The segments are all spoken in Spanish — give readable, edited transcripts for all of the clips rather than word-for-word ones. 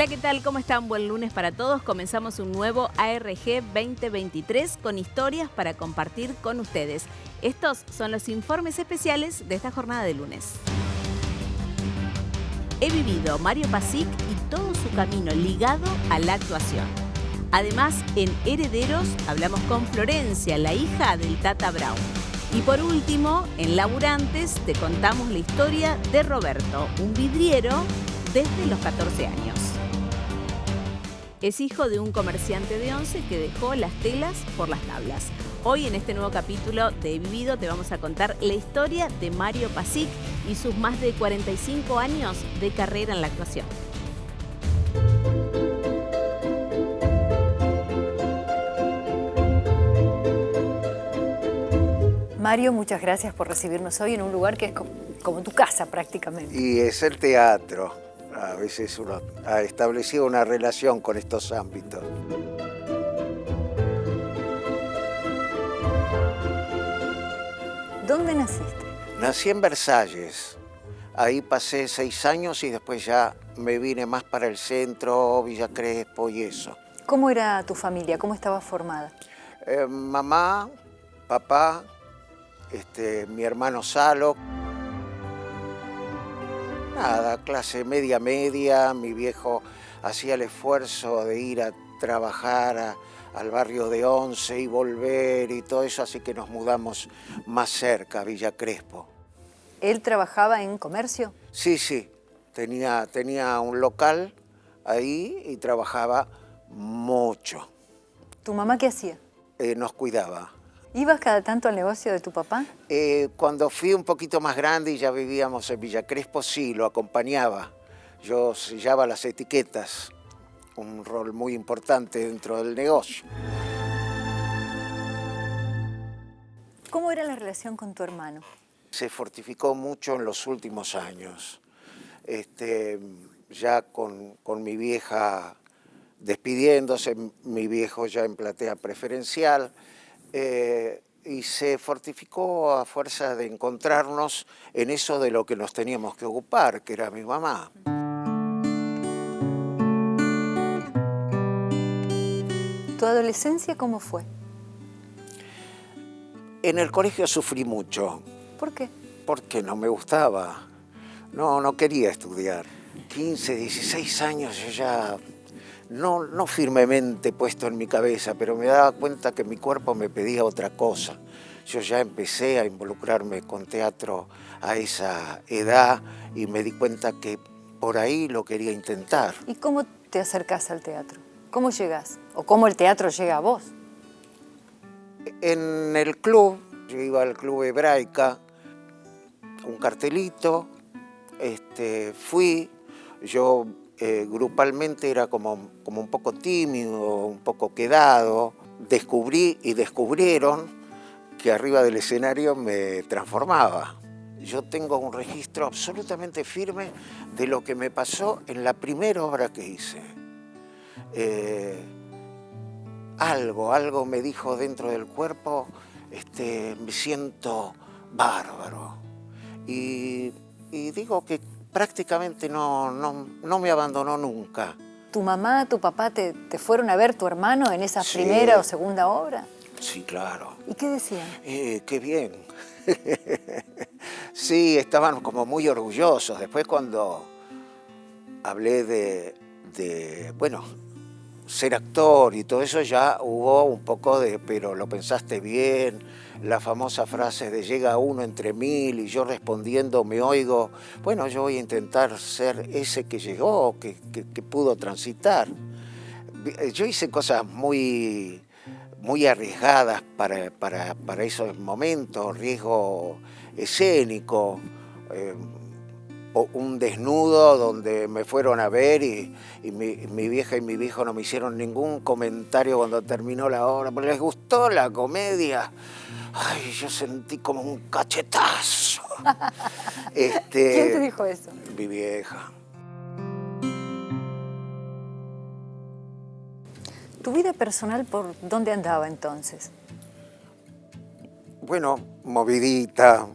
Hola, ¿qué tal? ¿Cómo están? Buen lunes para todos. Comenzamos un nuevo ARG 2023 con historias para compartir con ustedes. Estos son los informes especiales de esta jornada de lunes. He vivido Mario Pasic y todo su camino ligado a la actuación. Además, en Herederos hablamos con Florencia, la hija del Tata Brown. Y por último, en Laburantes te contamos la historia de Roberto, un vidriero desde los 14 años. Es hijo de un comerciante de Once que dejó las telas por las tablas. Hoy en este nuevo capítulo de He Vivido te vamos a contar la historia de Mario Pasic y sus más de 45 años de carrera en la actuación. Mario, muchas gracias por recibirnos hoy en un lugar que es como tu casa prácticamente. Y es el teatro. A veces uno ha establecido una relación con estos ámbitos. ¿Dónde naciste? Nací en Versalles. Ahí pasé 6 años y después ya me vine más para el centro, Villa Crespo y eso. ¿Cómo era tu familia? ¿Cómo estaba formada? Mamá, papá, mi hermano Salo. Nada, clase media, mi viejo hacía el esfuerzo de ir a trabajar al barrio de Once y volver y todo eso, así que nos mudamos más cerca, a Villa Crespo. ¿Él trabajaba en comercio? Sí, tenía un local ahí y trabajaba mucho. ¿Tu mamá qué hacía? Nos cuidaba. ¿Ibas cada tanto al negocio de tu papá? Cuando fui un poquito más grande y ya vivíamos en Villa Crespo, sí, lo acompañaba. Yo sellaba las etiquetas, un rol muy importante dentro del negocio. ¿Cómo era la relación con tu hermano? Se fortificó mucho en los últimos años. Ya con mi vieja despidiéndose, mi viejo ya en platea preferencial, y se fortificó a fuerza de encontrarnos en eso de lo que nos teníamos que ocupar, que era mi mamá. ¿Tu adolescencia cómo fue? En el colegio sufrí mucho, ¿Por qué? porque no me gustaba, no quería estudiar. 15, 16 años yo ya, no firmemente puesto en mi cabeza, pero me daba cuenta que mi cuerpo me pedía otra cosa. Yo ya empecé a involucrarme con teatro a esa edad y me di cuenta que por ahí lo quería intentar. ¿Y cómo te acercás al teatro? ¿Cómo llegás? ¿O cómo el teatro llega a vos? En el club, yo iba al club Hebraica, un cartelito, fui, yo grupalmente era como un poco tímido, un poco quedado, descubrí y descubrieron que arriba del escenario me transformaba. Yo tengo un registro absolutamente firme de lo que me pasó en la primera obra que hice. Algo me dijo dentro del cuerpo, me siento bárbaro. Y digo que prácticamente no me abandonó nunca. ¿Tu mamá, tu papá te fueron a ver tu hermano en esa Sí. primera o segunda obra? Sí, claro. ¿Y qué decían? Qué bien. Sí, estaban como muy orgullosos. Después cuando hablé de ser actor y todo eso, ya hubo un poco de, pero lo pensaste bien, la famosa frase de llega uno entre 1000 y yo respondiendo me oigo, bueno, yo voy a intentar ser ese que llegó, que pudo transitar. Yo hice cosas muy arriesgadas para esos momentos, riesgo escénico, un desnudo donde me fueron a ver y mi vieja y mi viejo no me hicieron ningún comentario cuando terminó la obra, porque les gustó la comedia. Ay, yo sentí como un cachetazo. ¿Quién te dijo eso? Mi vieja. ¿Tu vida personal por dónde andaba entonces? Bueno, movidita,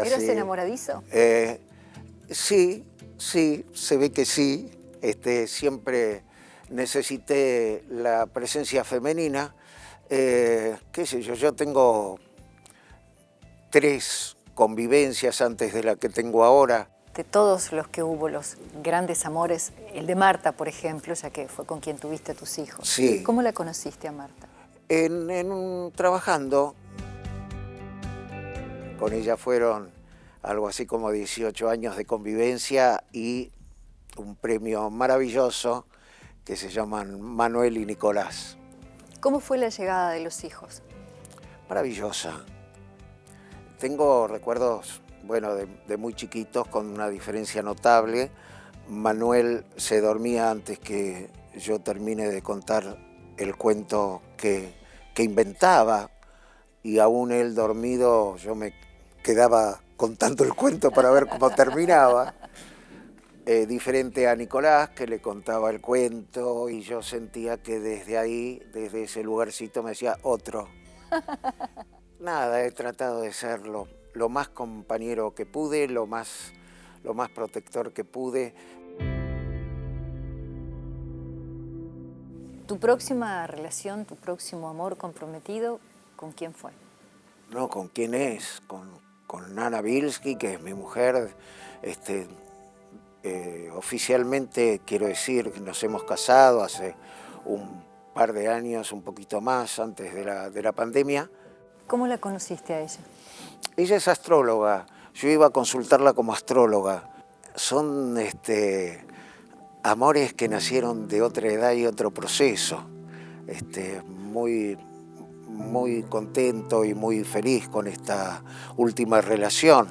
¿Eras sí. enamoradizo? Sí, se ve que sí. Siempre necesité la presencia femenina. Qué sé yo tengo 3 convivencias antes de la que tengo ahora. De todos los que hubo, los grandes amores, el de Marta, por ejemplo, ya que fue con quien tuviste a tus hijos. Sí. ¿Cómo la conociste a Marta? Trabajando. Con ella fueron algo así como 18 años de convivencia y un premio maravilloso que se llaman Manuel y Nicolás. ¿Cómo fue la llegada de los hijos? Maravillosa. Tengo recuerdos, bueno, de muy chiquitos con una diferencia notable. Manuel se dormía antes que yo termine de contar el cuento que inventaba, y aún él dormido yo me quedaba contando el cuento para ver cómo terminaba. Diferente a Nicolás, que le contaba el cuento y yo sentía que desde ahí, desde ese lugarcito, me decía otro. Nada, he tratado de ser lo más compañero que pude, lo más protector que pude. ¿Tu próxima relación, tu próximo amor comprometido, con quién fue? No, ¿con quién es? Con Nana Bilski, que es mi mujer. Oficialmente quiero decir que nos hemos casado hace un par de años, un poquito más, antes de la pandemia. ¿Cómo la conociste a ella? Ella es astróloga, yo iba a consultarla como astróloga. Son amores que nacieron de otra edad y otro proceso. Muy contento y muy feliz con esta última relación.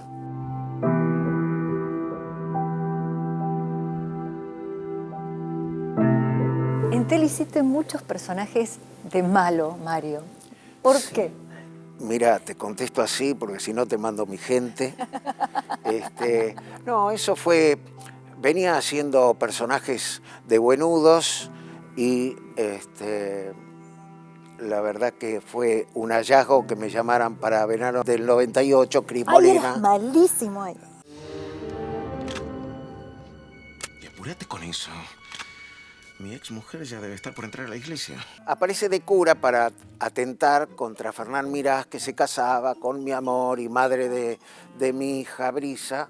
En tele hiciste muchos personajes de malo, Mario. ¿Por qué? Mira, te contesto así porque si no te mando mi gente. No, eso fue... Venía haciendo personajes de buenudos y la verdad que fue un hallazgo que me llamaran para verano del 98, Cris Molina. ¡Ay, eras malísimo ahí! Y apúrate con eso. Mi ex mujer ya debe estar por entrar a la iglesia. Aparece de cura para atentar contra Fernán Mirás, que se casaba con mi amor y madre de mi hija Brisa,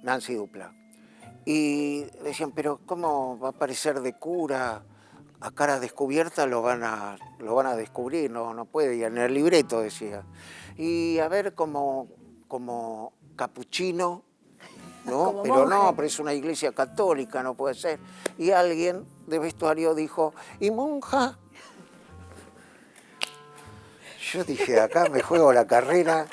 Nancy Dupla. Y decían, pero ¿cómo va a aparecer de cura? A cara descubierta lo van a descubrir, no puede. Y en el libreto decía. Y a ver, como capuchino, ¿no? Como Pero monje. no, pero es una iglesia católica, no puede ser. Y alguien de vestuario dijo, ¿y monja? Yo dije, acá me juego la carrera.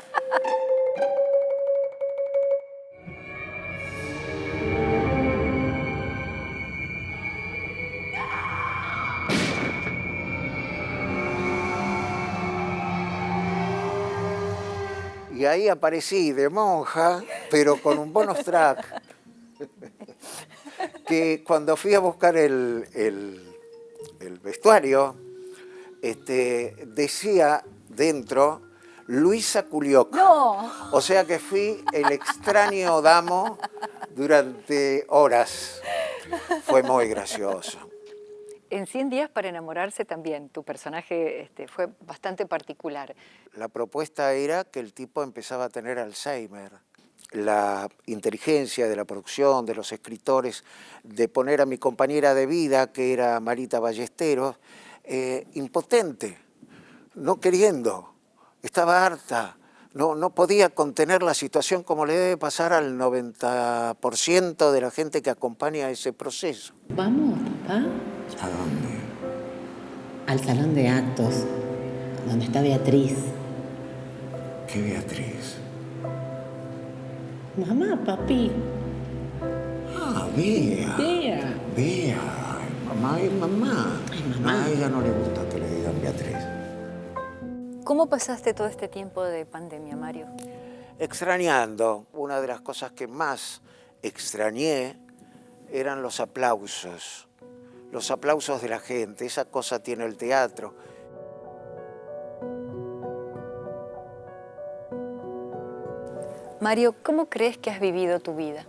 Y ahí aparecí de monja, pero con un bonus track, que cuando fui a buscar el vestuario, decía dentro Luisa Culioc. ¡No! O sea que fui el extraño damo durante horas. Fue muy gracioso. En 100 días para enamorarse también, tu personaje fue bastante particular. La propuesta era que el tipo empezaba a tener Alzheimer. La inteligencia de la producción, de los escritores, de poner a mi compañera de vida, que era Marita Ballesteros, impotente, no queriendo, estaba harta, no podía contener la situación como le debe pasar al 90% de la gente que acompaña ese proceso. Vamos, papá, ¿A dónde? al salón de actos, donde está Beatriz. ¿Qué Beatriz? Mamá, papi. Ah, Bea. Bea. Bea. Ay, mamá es mamá. Ay, mamá. A ella no le gusta que le digan Beatriz. ¿Cómo pasaste todo este tiempo de pandemia, Mario? Extrañando, una de las cosas que más extrañé eran los aplausos de la gente. Esa cosa tiene el teatro. Mario, ¿cómo crees que has vivido tu vida?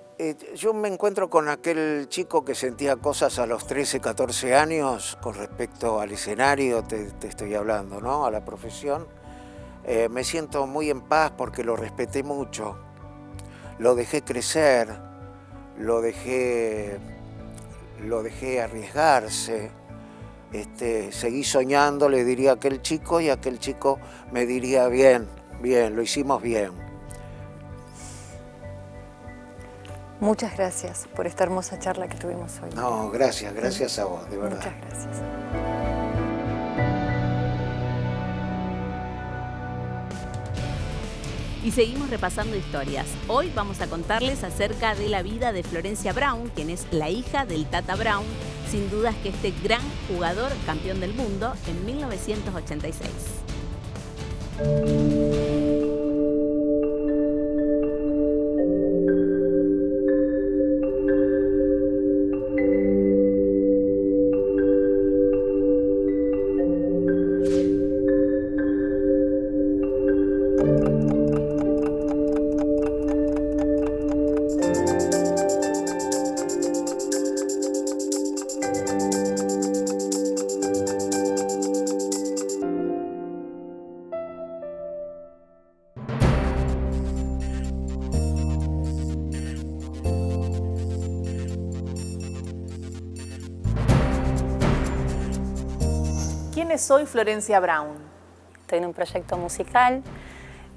Yo me encuentro con aquel chico que sentía cosas a los 13, 14 años con respecto al escenario, te estoy hablando, ¿no? A la profesión. Me siento muy en paz porque lo respeté mucho, lo dejé crecer, lo dejé arriesgarse. Seguí soñando, le diría a aquel chico, y aquel chico me diría, bien, lo hicimos bien. Muchas gracias por esta hermosa charla que tuvimos hoy. No, gracias a vos, de verdad. Muchas gracias. Y seguimos repasando historias. Hoy vamos a contarles acerca de la vida de Florencia Brown, quien es la hija del Tata Brown, sin dudas que este gran jugador campeón del mundo en 1986. ¿Quién es hoy Florencia Brown? Estoy en un proyecto musical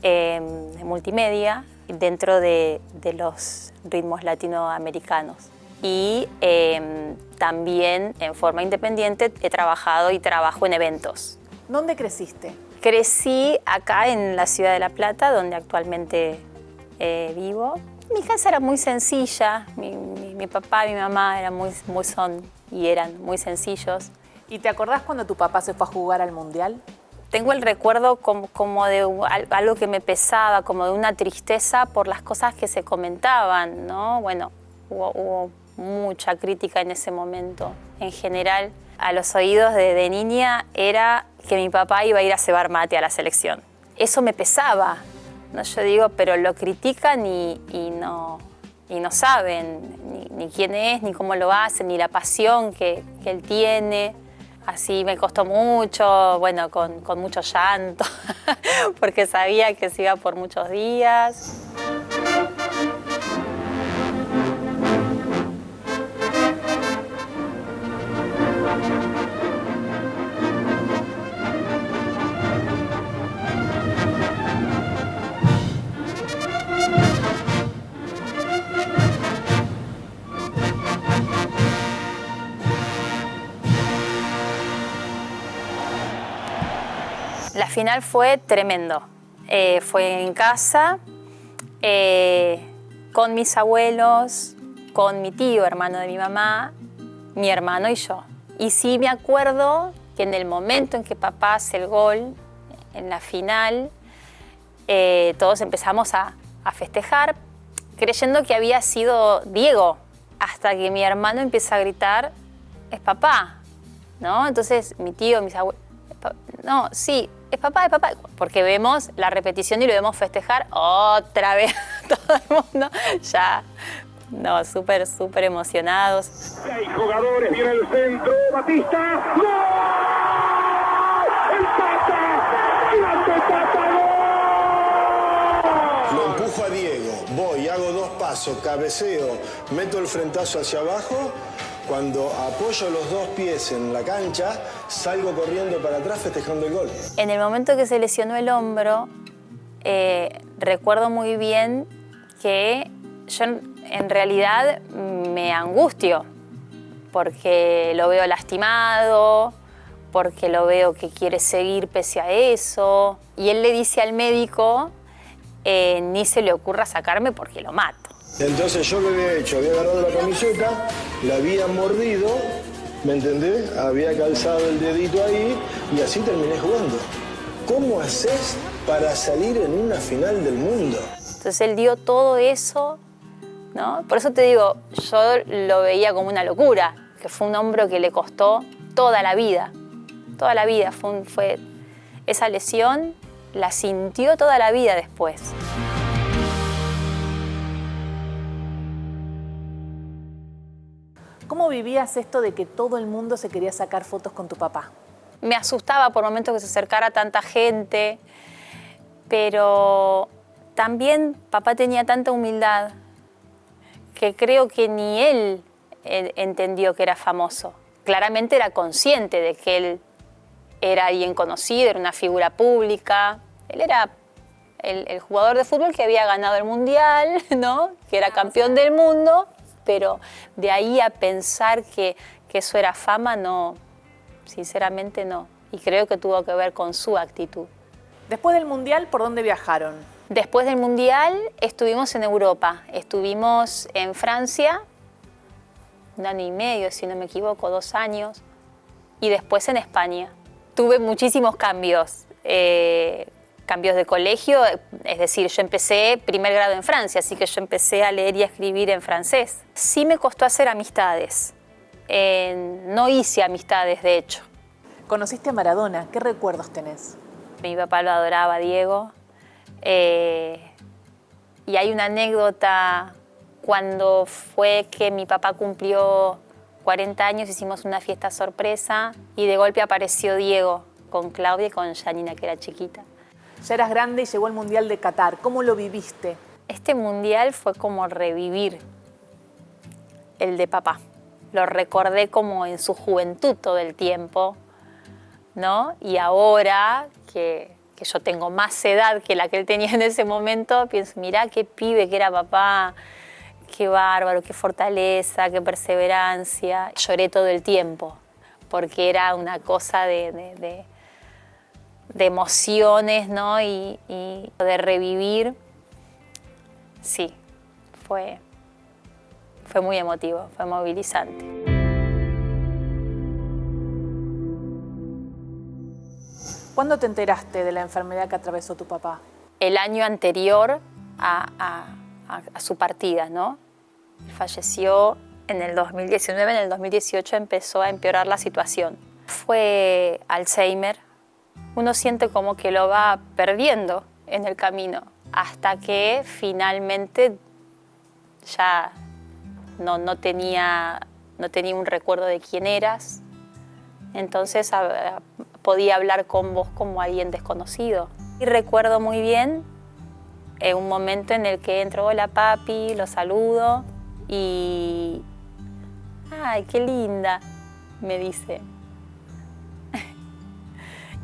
de multimedia dentro de los ritmos latinoamericanos. Y también en forma independiente he trabajado y trabajo en eventos. ¿Dónde creciste? Crecí acá en la ciudad de La Plata, donde actualmente vivo. Mi casa era muy sencilla, mi papá y mi mamá eran muy sencillos. ¿Y te acordás cuando tu papá se fue a jugar al Mundial? Tengo el recuerdo como de algo que me pesaba, como de una tristeza por las cosas que se comentaban, ¿no? Bueno, hubo mucha crítica en ese momento. En general, a los oídos de niña era que mi papá iba a ir a cebar mate a la selección. Eso me pesaba, ¿no? Yo digo, pero lo critican y no saben ni quién es, ni cómo lo hace, ni la pasión que él tiene. Así me costó mucho, bueno, con mucho llanto, porque sabía que se iba por muchos días. La final fue tremendo. Fue en casa, con mis abuelos, con mi tío, hermano de mi mamá, mi hermano y yo. Y sí me acuerdo que en el momento en que papá hace el gol, en la final, todos empezamos a festejar, creyendo que había sido Diego, hasta que mi hermano empieza a gritar, es papá, ¿no? Entonces mi tío, mis abuelos, no, sí, es papá, porque vemos la repetición y lo vemos festejar otra vez, todo el mundo ya, no, súper emocionados. 6 jugadores, viene el centro, Batista, ¡gol! ¡El Tata! ¡Grande Tata, gol! Lo empujo a Diego, voy, hago 2 pasos, cabeceo, meto el frentazo hacia abajo. Cuando apoyo los 2 pies en la cancha, salgo corriendo para atrás festejando el gol. En el momento que se lesionó el hombro, recuerdo muy bien que yo en realidad me angustio porque lo veo lastimado, porque lo veo que quiere seguir pese a eso. Y él le dice al médico, ni se le ocurra sacarme porque lo mato. Entonces yo lo había hecho, había agarrado la camiseta, la había mordido, ¿me entendés? Había calzado el dedito ahí y así terminé jugando. ¿Cómo haces para salir en una final del mundo? Entonces él dio todo eso, ¿no? Por eso te digo, yo lo veía como una locura, que fue un hombro que le costó toda la vida. Toda la vida fue esa lesión, la sintió toda la vida después. ¿Cómo vivías esto de que todo el mundo se quería sacar fotos con tu papá? Me asustaba por momentos que se acercara tanta gente, pero también papá tenía tanta humildad que creo que ni él entendió que era famoso. Claramente era consciente de que él era alguien conocido, era una figura pública. Él era el jugador de fútbol que había ganado el Mundial, ¿no? Que era campeón del mundo, pero de ahí a pensar que eso era fama, no, sinceramente no. Y creo que tuvo que ver con su actitud. Después del Mundial, ¿por dónde viajaron? Después del Mundial estuvimos en Europa. Estuvimos en Francia, 1 año y medio, si no me equivoco, 2 años. Y después en España. Tuve muchísimos cambios. Cambios de colegio, es decir, yo empecé primer grado en Francia, así que yo empecé a leer y a escribir en francés. Sí me costó hacer amistades. No hice amistades, de hecho. Conociste a Maradona, ¿qué recuerdos tenés? Mi papá lo adoraba, Diego. Y hay una anécdota, cuando fue que mi papá cumplió 40 años, hicimos una fiesta sorpresa y de golpe apareció Diego con Claudia y con Janina, que era chiquita. Ya eras grande y llegó el Mundial de Qatar. ¿Cómo lo viviste? Este Mundial fue como revivir el de papá. Lo recordé como en su juventud todo el tiempo, ¿no? Y ahora que yo tengo más edad que la que él tenía en ese momento, pienso, mirá qué pibe que era papá, qué bárbaro, qué fortaleza, qué perseverancia. Lloré todo el tiempo, porque era una cosa de emociones, ¿no? Y de revivir. Sí, fue muy emotivo, fue movilizante. ¿Cuándo te enteraste de la enfermedad que atravesó tu papá? El año anterior a su partida, ¿no? Falleció en el 2019, en el 2018 empezó a empeorar la situación. Fue Alzheimer. Uno siente como que lo va perdiendo en el camino, hasta que finalmente ya no tenía un recuerdo de quién eras. Entonces podía hablar con vos como alguien desconocido. Y recuerdo muy bien un momento en el que entró, hola papi, lo saludo y... ¡Ay, qué linda!, me dice.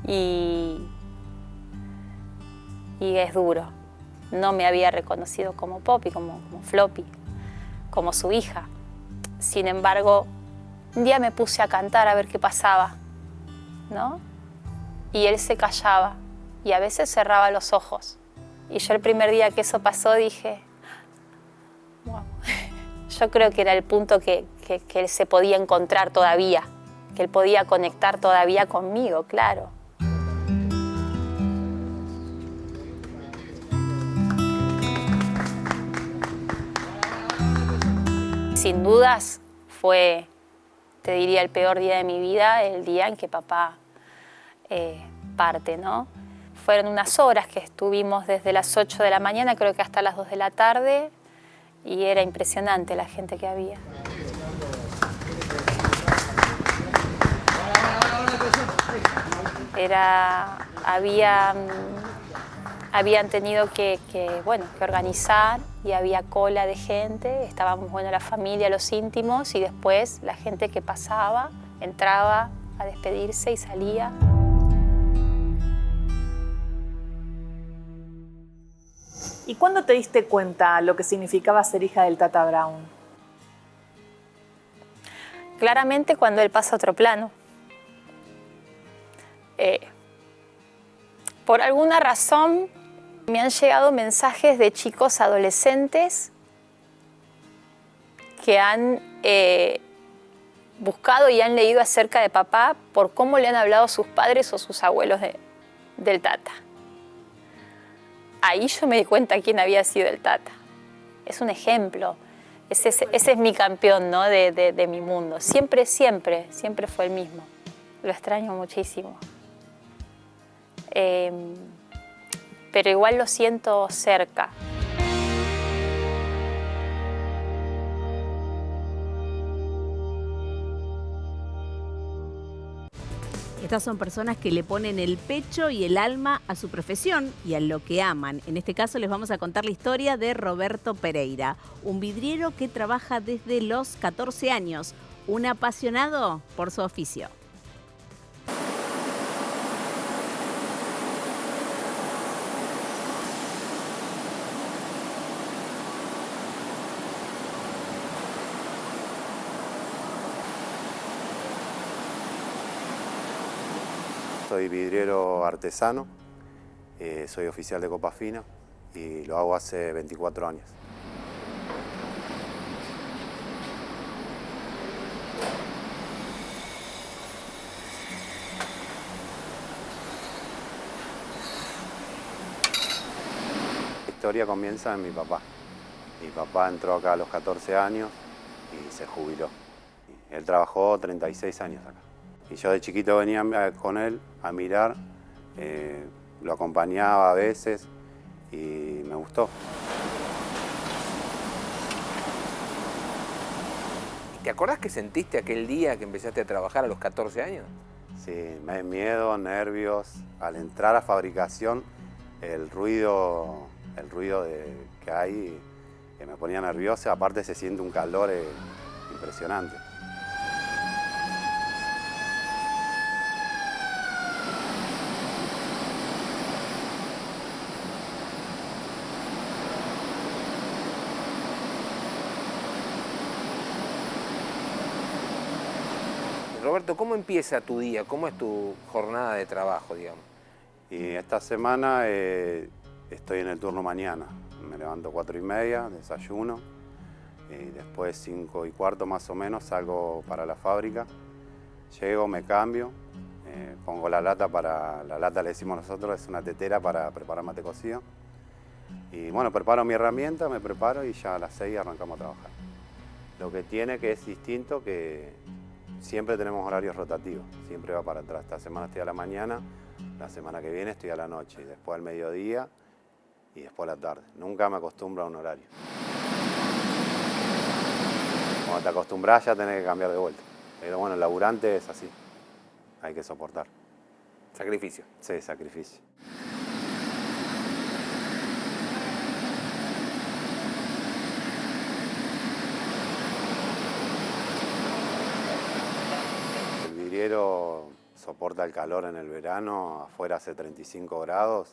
Y es duro. No me había reconocido como Poppy, como Floppy, como su hija. Sin embargo, un día me puse a cantar a ver qué pasaba, ¿no? Y él se callaba y a veces cerraba los ojos. Y yo el primer día que eso pasó dije, wow. Yo creo que era el punto que él se podía encontrar todavía, que él podía conectar todavía conmigo, claro. Sin dudas fue, te diría, el peor día de mi vida, el día en que papá parte, ¿no? Fueron unas horas que estuvimos desde las 8 de la mañana, creo que hasta las 2 de la tarde, y era impresionante la gente que había. Habían tenido que organizar y había cola de gente, estábamos, la familia, los íntimos y después la gente que pasaba, entraba a despedirse y salía. ¿Y cuándo te diste cuenta lo que significaba ser hija del Tata Brown? Claramente cuando él pasa a otro plano. Por alguna razón me han llegado mensajes de chicos adolescentes que han buscado y han leído acerca de papá por cómo le han hablado sus padres o sus abuelos del Tata. Ahí yo me di cuenta quién había sido el Tata. Es un ejemplo. Ese es mi campeón, ¿no? de mi mundo. Siempre fue el mismo. Lo extraño muchísimo. Pero igual lo siento cerca. Estas son personas que le ponen el pecho y el alma a su profesión y a lo que aman. En este caso les vamos a contar la historia de Roberto Pereira, un vidriero que trabaja desde los 14 años, un apasionado por su oficio. Soy vidriero artesano, soy oficial de copa fina y lo hago hace 24 años. La historia comienza en mi papá. Mi papá entró acá a los 14 años y se jubiló. Él trabajó 36 años acá. Y yo de chiquito venía con él a mirar, lo acompañaba a veces y me gustó. ¿Te acordás qué sentiste aquel día que empezaste a trabajar a los 14 años? Sí, miedo, nervios. Al entrar a fabricación, el ruido que hay me ponía nervioso. Aparte se siente un calor impresionante. Roberto, ¿cómo empieza tu día? ¿Cómo es tu jornada de trabajo, digamos? Y esta semana estoy en el turno mañana. Me levanto 4:30, desayuno, y después 5:15 más o menos salgo para la fábrica. Llego, me cambio, pongo la lata la lata le decimos nosotros, es una tetera para preparar mate cocido. Y bueno, preparo mi herramienta, me preparo y ya a las 6 arrancamos a trabajar. Lo que tiene que es distinto que siempre tenemos horarios rotativos, siempre va para atrás. Esta semana estoy a la mañana, la semana que viene estoy a la noche, y después al mediodía y después a la tarde. Nunca me acostumbro a un horario. Cuando te acostumbras ya tenés que cambiar de vuelta. Pero bueno, el laburante es así, hay que soportar. Sacrificio. Sí, sacrificio. El vidriero soporta el calor en el verano, afuera hace 35 grados,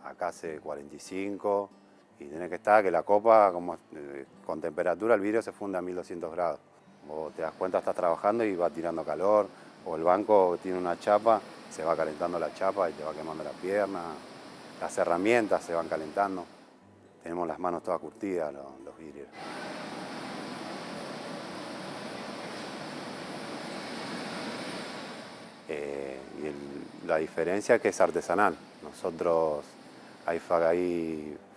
acá hace 45 y tiene que estar que la copa, con temperatura, el vidrio se funde a 1200 grados. Vos te das cuenta, estás trabajando y va tirando calor, o el banco tiene una chapa, se va calentando la chapa y te va quemando la pierna, las herramientas se van calentando. Tenemos las manos todas curtidas los vidrieros. La diferencia es que es artesanal. Nosotros hay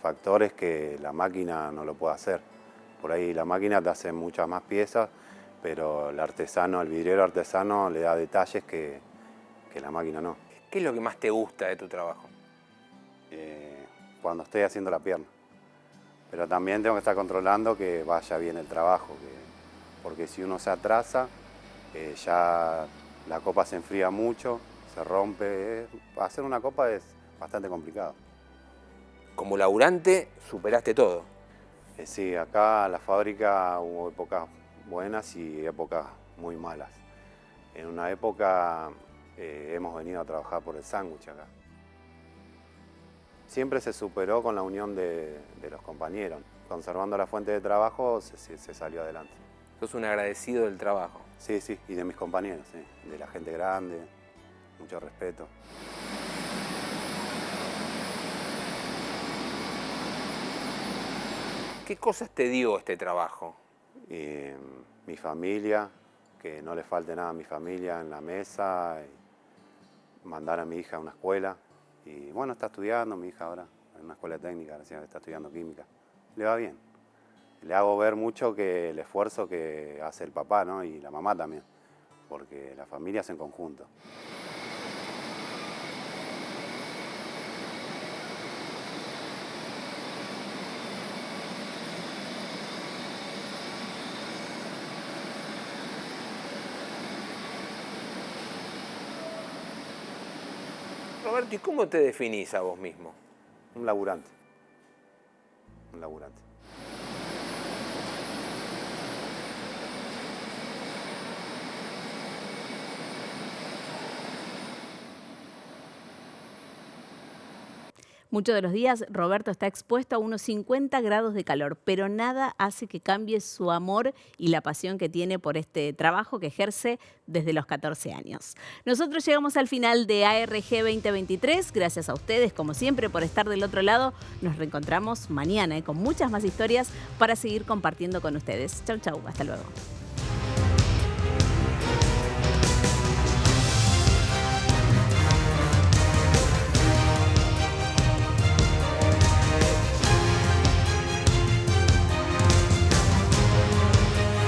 factores que la máquina no lo puede hacer. Por ahí la máquina te hace muchas más piezas, pero el vidriero artesano le da detalles que la máquina no. ¿Qué es lo que más te gusta de tu trabajo? Cuando estoy haciendo la pierna. Pero también tengo que estar controlando que vaya bien el trabajo, porque si uno se atrasa, ya la copa se enfría mucho, se rompe. Hacer una copa es bastante complicado. Como laburante, superaste todo. Sí, acá en la fábrica hubo épocas buenas y épocas muy malas. En una época hemos venido a trabajar por el sándwich acá. Siempre se superó con la unión de los compañeros. Conservando la fuente de trabajo se salió adelante. Sos un agradecido del trabajo. Sí, sí, y de mis compañeros, sí, de la gente grande, mucho respeto. ¿Qué cosas te dio este trabajo? Mi familia, que no le falte nada a mi familia en la mesa, y mandar a mi hija a una escuela. Y bueno, está estudiando mi hija ahora, en una escuela técnica, recién está estudiando química. Le va bien. Le hago ver mucho que el esfuerzo que hace el papá, ¿no? Y la mamá también, porque la familia es en conjunto. Roberto, ¿y cómo te definís a vos mismo? Un laburante. Un laburante. Muchos de los días Roberto está expuesto a unos 50 grados de calor, pero nada hace que cambie su amor y la pasión que tiene por este trabajo que ejerce desde los 14 años. Nosotros llegamos al final de ARG 2023. Gracias a ustedes, como siempre, por estar del otro lado. Nos reencontramos mañana con muchas más historias para seguir compartiendo con ustedes. Chau, chau. Hasta luego.